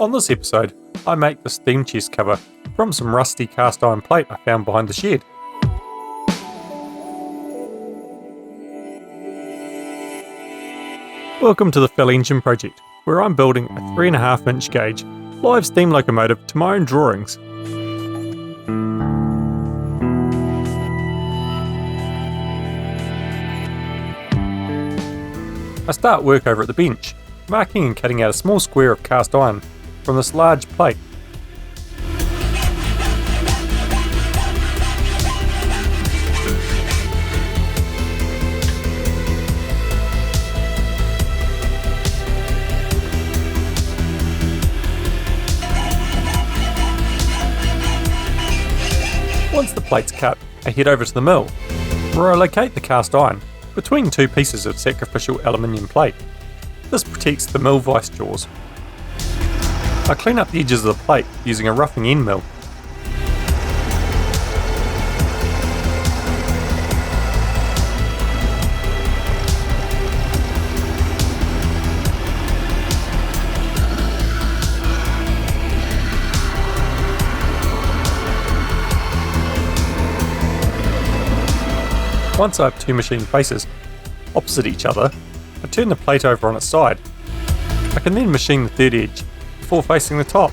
On this episode, I make the steam chest cover from some rusty cast iron plate I found behind the shed. Welcome to the Fell Engine project, where I'm building a 3.5 inch gauge live steam locomotive to my own drawings. I start work over at the bench, marking and cutting out a small square of cast iron from this large plate. Once the plate's cut, I head over to the mill, where I locate the cast iron between two pieces of sacrificial aluminium plate. This protects the mill vice jaws. I clean up the edges of the plate using a roughing end mill. Once I have two machine faces opposite each other, I turn the plate over on its side. I can then machine the third edge before facing the top.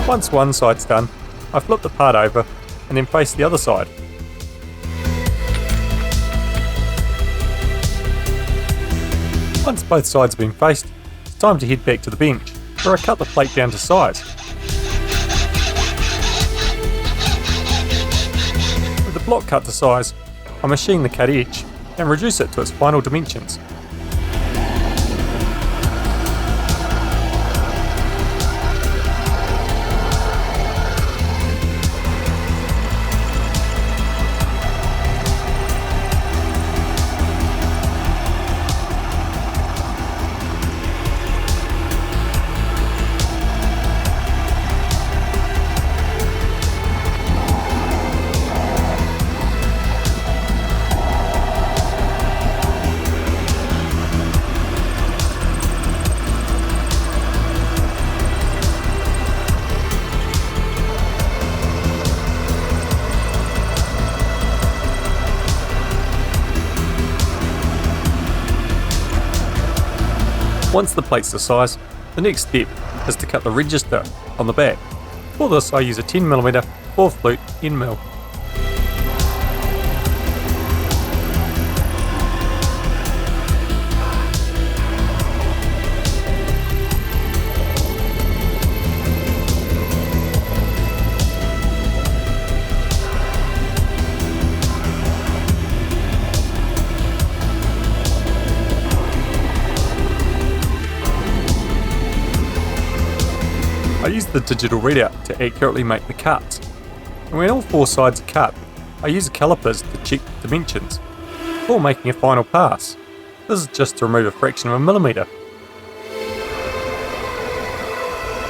Once one side's done, I flip the part over and then face the other side. Once both sides have been faced, it's time to head back to the bench, where I cut the plate down to size. With the block cut to size, I machine the cut edge and reduce it to its final dimensions. Once the plate's to size, the next step is to cut the register on the back. For this I use a 10mm 4th flute end mill. I use the digital readout to accurately make the cuts, and when all four sides are cut, I use calipers to check the dimensions before making a final pass. This is just to remove a fraction of a millimetre.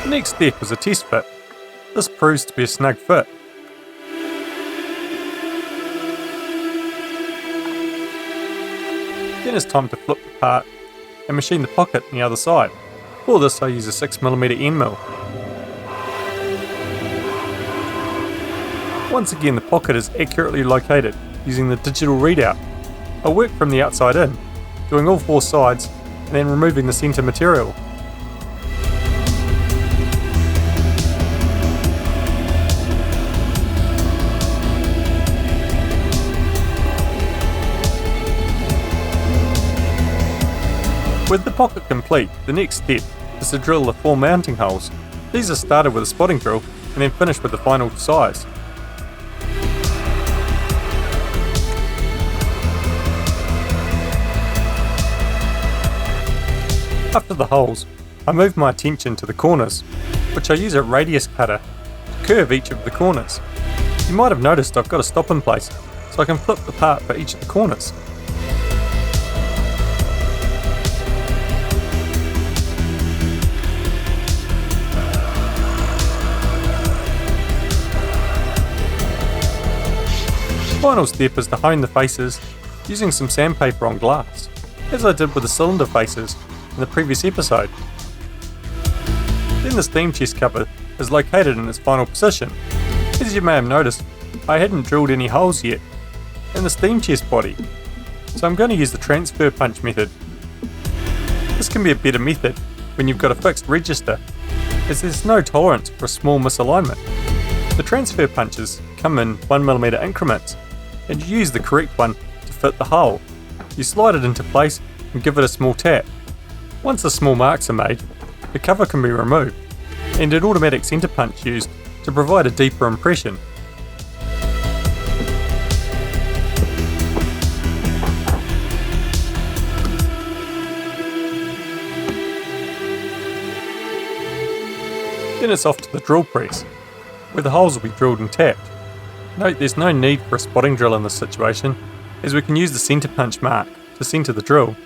The next step is a test fit. This proves to be a snug fit. Then it's time to flip the part and machine the pocket on the other side. For this I use a 6mm end mill. Once again, the pocket is accurately located using the digital readout. I work from the outside in, doing all four sides and then removing the centre material. With the pocket complete, the next step is to drill the 4 mounting holes. These are started with a spotting drill and then finished with the final size. After the holes, I move my attention to the corners, which I use a radius cutter to curve each of the corners. You might have noticed I've got a stop in place, so I can flip the part for each of the corners. The final step is to hone the faces using some sandpaper on glass, as I did with the cylinder faces in the previous episode. Then the steam chest cover is located in its final position. As you may have noticed, I hadn't drilled any holes yet in the steam chest body, so I'm going to use the transfer punch method. This can be a better method when you've got a fixed register, as there's no tolerance for a small misalignment. The transfer punches come in 1mm increments, and you use the correct one to fit the hole. You slide it into place and give it a small tap. Once the small marks are made, the cover can be removed, and an automatic centre punch used to provide a deeper impression. Then it's off to the drill press, where the holes will be drilled and tapped. Note there's no need for a spotting drill in this situation, as we can use the centre punch mark to centre the drill.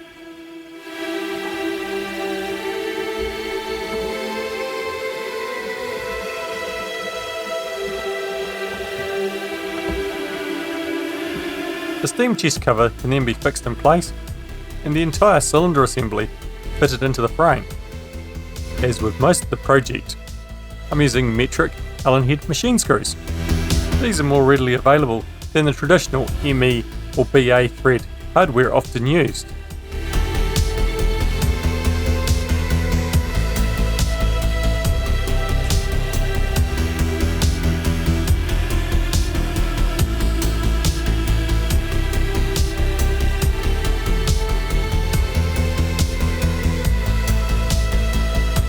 The steam chest cover can then be fixed in place, and the entire cylinder assembly fitted into the frame. As with most of the project, I'm using metric Allen head machine screws. These are more readily available than the traditional ME or BA thread hardware often used.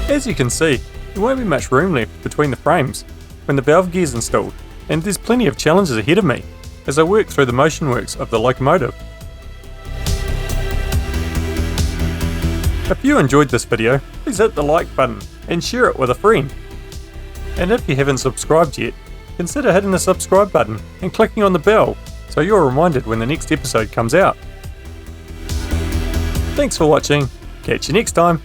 As you can see, there won't be much room left between the frames when the valve gear is installed, and there's plenty of challenges ahead of me as I work through the motion works of the locomotive. If you enjoyed this video, please hit the like button and share it with a friend. And if you haven't subscribed yet, consider hitting the subscribe button and clicking on the bell so you're reminded when the next episode comes out. Thanks for watching, catch you next time.